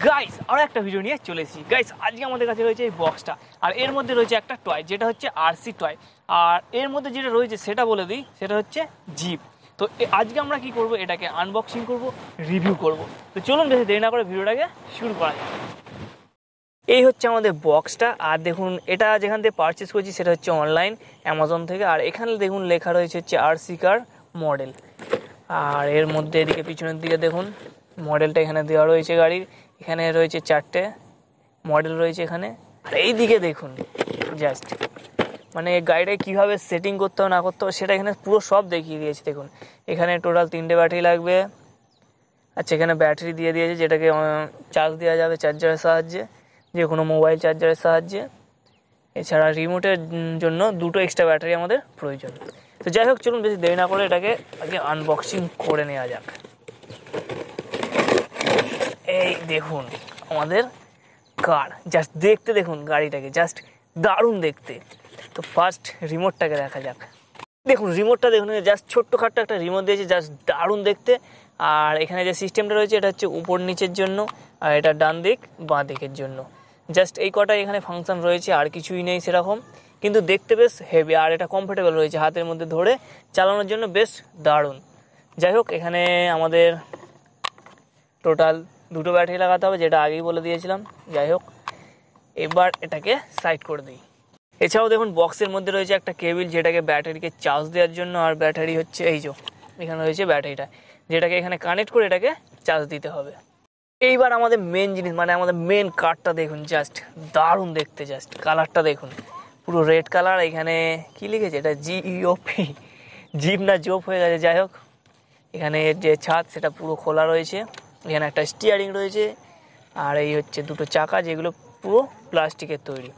Guys আরো একটা video নিয়ে চলে এসেছি। গাইস আজকে আমাদের কাছে রয়েছে এই বক্সটা, আর এর মধ্যে রয়েছে একটা টয় যেটা হচ্ছে আরসি টয়, আর এর মধ্যে যেটা রয়েছে সেটা বলে দিই, সেটা হচ্ছে জিপ। তো আজকে আমরা কি করব, এটাকে আনবক্সিং করব, রিভিউ করব। তো চলুন বেশি দেরি না করে ভিডিওটাকে শুরু করা যাক। এই হচ্ছে আমাদের বক্সটা, আর দেখুন এটা যেখান থেকে পারচেস করছি সেটা হচ্ছে অনলাইন অ্যামাজন থেকে। আর এখানে দেখুন লেখা রয়েছে হচ্ছে আরসি কার মডেল, আর এর মধ্যে এদিকে পিছনের দিকে দেখুন মডেলটা এখানে দেওয়া রয়েছে গাড়ির। এখানে রয়েছে 4টে মডেল রয়েছে এখানে। আর এই দিকে দেখুন জাস্ট মানে গাড়িটাকে কীভাবে সেটিং করতে হবে না করতে হবে সেটা এখানে পুরো সব দেখিয়ে দিয়েছে। দেখুন এখানে টোটাল 3টে ব্যাটারি লাগবে। আচ্ছা এখানে ব্যাটারি দিয়ে দিয়েছে যেটাকে চার্জ দেওয়া যাবে চার্জারের সাহায্যে, যে কোনো মোবাইল চার্জারের সাহায্যে। এছাড়া রিমোটের জন্য 2টো এক্সট্রা ব্যাটারি আমাদের প্রয়োজন। তো যাই হোক চলুন বেশি দেরি না করে এটাকে আগে আনবক্সিং করে নেওয়া যাক। এই দেখুন আমাদের কার, জাস্ট দেখতে দেখুন গাড়িটাকে, জাস্ট দারুণ দেখতে। তো ফার্স্ট রিমোটটাকে দেখা যাক। দেখুন রিমোটটা দেখুন, জাস্ট ছোট্টখাট্টো একটা রিমোট দিয়েছে, জাস্ট দারুণ দেখতে। আর এখানে যে সিস্টেমটা রয়েছে এটা হচ্ছে উপর নিচের জন্য, আর এটা ডান দিক বাঁ দিকের জন্য। জাস্ট এই কটাই এখানে ফাংশন রয়েছে, আর কিছুই নেই সেরকম, কিন্তু দেখতে বেশ হেভি। আর এটা কমফোর্টেবল রয়েছে, হাতের মধ্যে ধরে চালানোর জন্য বেশ দারুণ। যাই হোক এখানে আমাদের টোটাল 2টো ব্যাটারি লাগাতে হবে, যেটা আগেই বলে দিয়েছিলাম। যাই হোক এবার এটাকে সাইড করে দিই। এছাড়াও দেখুন বক্সের মধ্যে রয়েছে একটা কেবিল, যেটাকে ব্যাটারিকে চার্জ দেওয়ার জন্য। আর ব্যাটারি হচ্ছে এই যে এখানে রয়েছে ব্যাটারিটা, যেটাকে এখানে কানেক্ট করে এটাকে চার্জ দিতে হবে। এইবার আমাদের মেন জিনিস মানে আমাদের মেন কারটা দেখুন, জাস্ট দারুণ দেখতে। জাস্ট কালারটা দেখুন, পুরো রেড কালার। এখানে কি লিখেছে, এটা জিইওপি, জিপ না জোপ হয়ে গেছে। যাই হোক এখানে যে ছাদ সেটা পুরো খোলা রয়েছে। এখানে একটা স্টিয়ারিং রয়েছে, আর এই হচ্ছে 2টো চাকা যেগুলো পুরো প্লাস্টিকের তৈরি।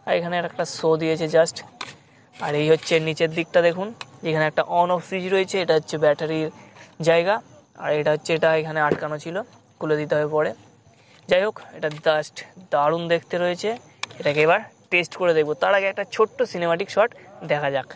আর এখানে একটা শো দিয়েছে জাস্ট। আর এই হচ্ছে নিচের দিকটা দেখুন, এখানে একটা অন অফ সুইচ রয়েছে, এটা হচ্ছে ব্যাটারির জায়গা। আর এটা হচ্ছে এটা এখানে আটকানো ছিল, খুলে দিতে হবে পরে। যাই হোক এটা জাস্ট দারুণ দেখতে রয়েছে। এটাকে এবার টেস্ট করে দেখবো, তার আগে একটা ছোট্ট সিনেমাটিক শট দেখা যাক।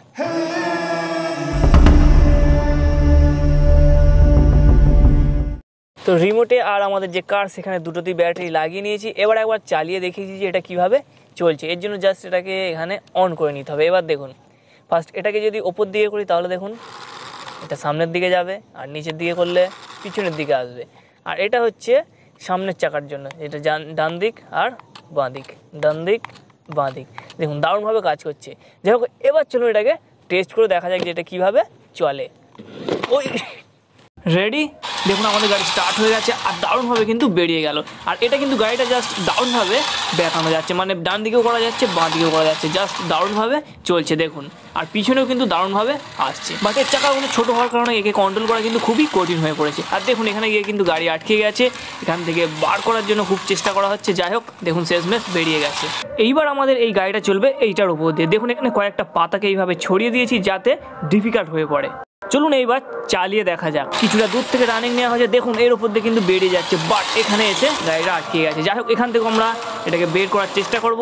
তো রিমোটে আর আমাদের যে কার সেখানে 2টোতেই ব্যাটারি লাগিয়ে নিয়েছি। এবার একবার চালিয়ে দেখিয়েছি যে এটা কীভাবে চলছে। এর জন্য জাস্ট এটাকে এখানে অন করে নিতে হবে। এবার দেখুন ফার্স্ট এটাকে যদি ওপর দিকে করি তাহলে দেখুন এটা সামনের দিকে যাবে, আর নিচের দিকে করলে পিছনের দিকে আসবে। আর এটা হচ্ছে সামনের চাকার জন্য, এটা ডান দিক আর বাঁ দিক, ডান দিক বাঁ দিক। দেখুন দারুণভাবে কাজ করছে। যাই হোক এবার চলুন এটাকে টেস্ট করে দেখা যাক যে এটা কীভাবে চলে। ওই রেডি, দেখুন আমাদের গাড়ি স্টার্ট হয়ে গেছে, আর দারুণভাবে কিন্তু বেরিয়ে গেল। আর এটা কিন্তু গাড়িটা জাস্ট দারুণভাবে দেখানো যাচ্ছে, মানে ডান দিকেও করা যাচ্ছে বাঁ দিকেও করা যাচ্ছে, জাস্ট দারুণভাবে চলছে দেখুন। আর পিছনেও কিন্তু দারুণভাবে আসছে, বাট এর চাকাগুলো ছোটো হওয়ার কারণে একে কন্ট্রোল করা কিন্তু খুবই কঠিন হয়ে পড়েছে। আর দেখুন এখানে গিয়ে কিন্তু গাড়ি আটকে গেছে, এখান থেকে বার করার জন্য খুব চেষ্টা করা হচ্ছে। যাই হোক দেখুন শেষমেশ বেরিয়ে গেছে। এইবার আমাদের এই গাড়িটা চলবে এইটার উপর দিয়ে। দেখুন এখানে কয়েকটা পাতাকে এইভাবে ছড়িয়ে দিয়েছি যাতে ডিফিকাল্ট হয়ে পড়ে। চলুন এইবার চালিয়ে দেখা যাক। কিছুটা দূর থেকে রানিং নেওয়া হয়েছে, দেখুন এর উপর দিয়ে কিন্তু বেরিয়ে যাচ্ছে, বাট এখানে এসে গাড়িটা আটকে গেছে। যাই হোক এখান থেকে আমরা এটাকে বের করার চেষ্টা করব,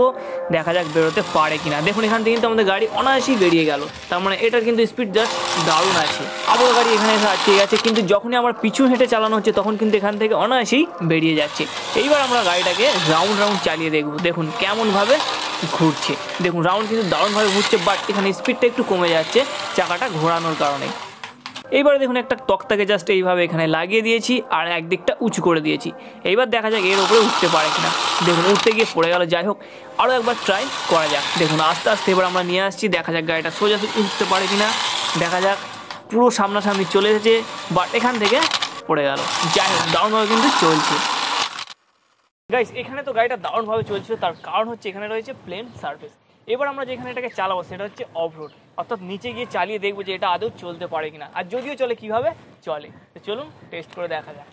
দেখা যাক বেরোতে পারে কিনা। দেখুন এখান থেকে কিন্তু আমাদের গাড়ি অনায়াসেই বেরিয়ে গেল, তার মানে এটার কিন্তু স্পিড জাস্ট দারুণ আছে। আবার গাড়ি এখানে এসে আটকে গেছে, কিন্তু যখনই আমার পিছু হেঁটে চালানো হচ্ছে তখন কিন্তু এখান থেকে অনায়াসেই বেরিয়ে যাচ্ছে। এইবার আমরা গাড়িটাকে রাউন্ড চালিয়ে দেখব, দেখুন কেমনভাবে ঘুরছে। দেখুন রাউন্ড কিন্তু দারুণভাবে ঘুরছে, বাট এখানে স্পিডটা একটু কমে যাচ্ছে চাকাটা ঘোরানোর কারণে। এইবারে দেখুন একটা তক্তাকে জাস্ট এইভাবে এখানে লাগিয়ে দিয়েছি, আর একদিকটা উঁচু করে দিয়েছি। এইবার দেখা যাক এর উপরে উঠতে পারে কিনা। দেখুন উঠতে গিয়ে পড়ে গেল। যাই হোক আরও একবার ট্রাই করা যাক। দেখুন আস্তে আস্তে এবার আমরা নিয়ে আসছি, দেখা যাক গাড়িটা সোজা উঠতে পারে কিনা। দেখা যাক পুরো সামনাসামনি চলে এসেছে, বাট এখান থেকে পড়ে গেল। যাই হোক দারুণভাবে কিন্তু চলছে। গাইস এখানে তো গাড়িটা দারুণভাবে চলছিল, তার কারণ হচ্ছে এখানে রয়েছে প্লেন সারফেস। এবার আমরা যেখানে এটাকে চালাবো সেটা হচ্ছে অফ রোড, অর্থাৎ নিচে গিয়ে চালিয়ে দেখবো যে এটা আদৌ চলতে পারে কিনা, আর যদিও চলে কীভাবে চলে। তো চলুন টেস্ট করে দেখা যাক।